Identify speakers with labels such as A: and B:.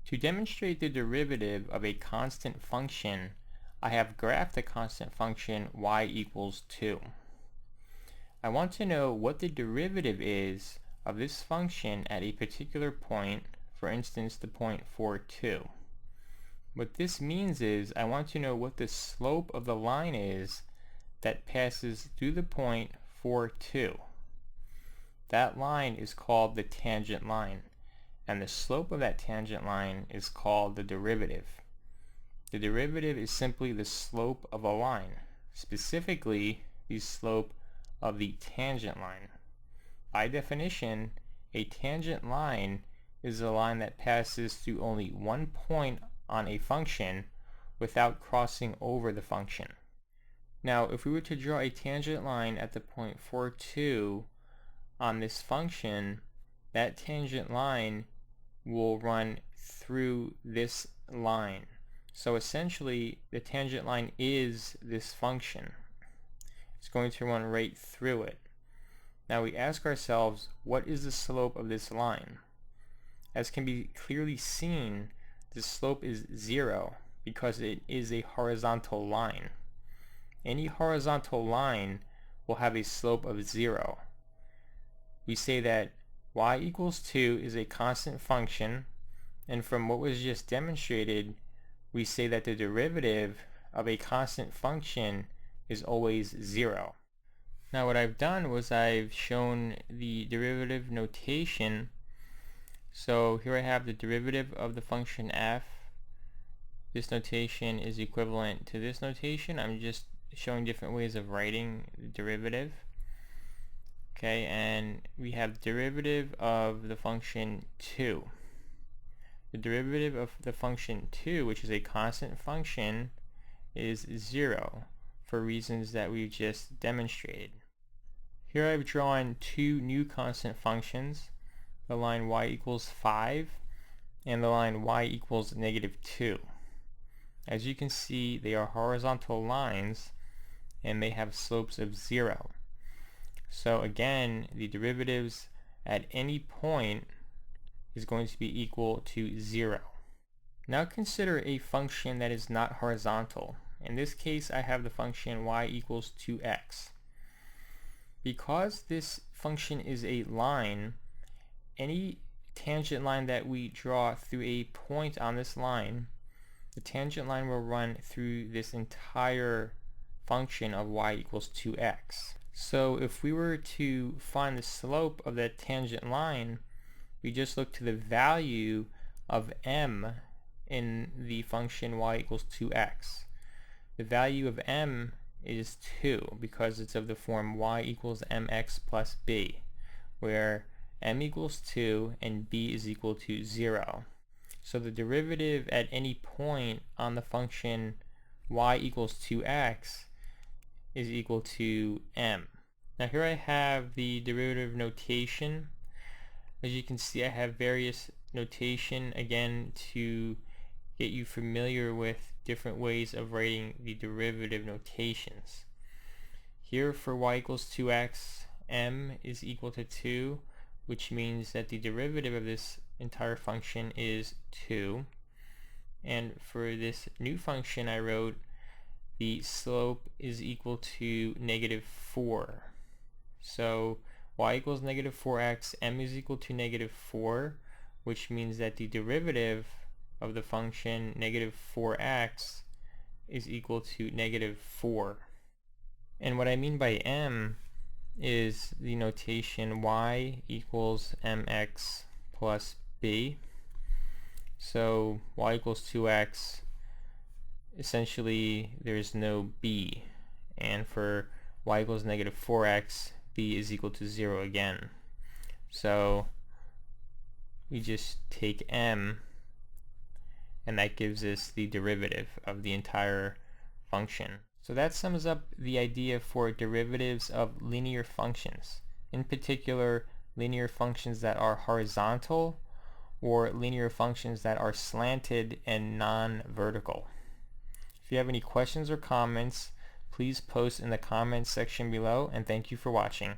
A: To demonstrate the derivative of a constant function, I have graphed the constant function y equals 2. I want to know what the derivative is of this function at a particular point, for instance the point 4, 2. What this means is I want to know what the slope of the line is that passes through the point 4, 2. That line is called the tangent line, and the slope of that tangent line is called the derivative. The derivative is simply the slope of a line, specifically the slope of the tangent line. By definition, a tangent line is a line that passes through only one point on a function without crossing over the function. Now, if we were to draw a tangent line at the point 4, 2 on this function, that tangent line will run through this line. So essentially, the tangent line is this function. It's going to run right through it. Now we ask ourselves, what is the slope of this line? As can be clearly seen, the slope is 0 because it is a horizontal line. Any horizontal line will have a slope of 0. We say that y equals 2 is a constant function, and from what was just demonstrated, we say that the derivative of a constant function is always 0. Now what I've done was I've shown the derivative notation. So here I have the derivative of the function f. This notation is equivalent to this notation. I'm just showing different ways of writing the derivative. Okay, and we have derivative of the function 2. The derivative of the function 2, which is a constant function, is 0 for reasons that we've just demonstrated. Here I've drawn two new constant functions, the line y equals 5 and the line y equals -2. As you can see, they are horizontal lines and they have slopes of 0. So again, the derivatives at any point is going to be equal to 0. Now consider a function that is not horizontal. In this case, I have the function y equals 2x. Because this function is a line, any tangent line that we draw through a point on this line, the tangent line will run through this entire function of y equals 2x. So if we were to find the slope of that tangent line, we just look to the value of m in the function y equals 2x. The value of m is 2 because it's of the form y equals mx plus b, where m equals 2 and b is equal to 0. So the derivative at any point on the function y equals 2x is equal to m. Now here I have the derivative notation. As you can see, I have various notation again to get you familiar with different ways of writing the derivative notations. Here for y equals 2x, m is equal to 2, which means that the derivative of this entire function is 2. And for this new function I wrote, the slope is equal to -4. So y equals -4x, m is equal to -4, which means that the derivative of the function -4x is equal to -4. And what I mean by m is the notation y equals mx plus b. So y equals 2x, essentially there's no b, and for y equals -4x, b is equal to 0 again. So we just take m, and that gives us the derivative of the entire function. So that sums up the idea for derivatives of linear functions, in particular linear functions that are horizontal or linear functions that are slanted and non-vertical. If you have any questions or comments, please post in the comments section below, and thank you for watching.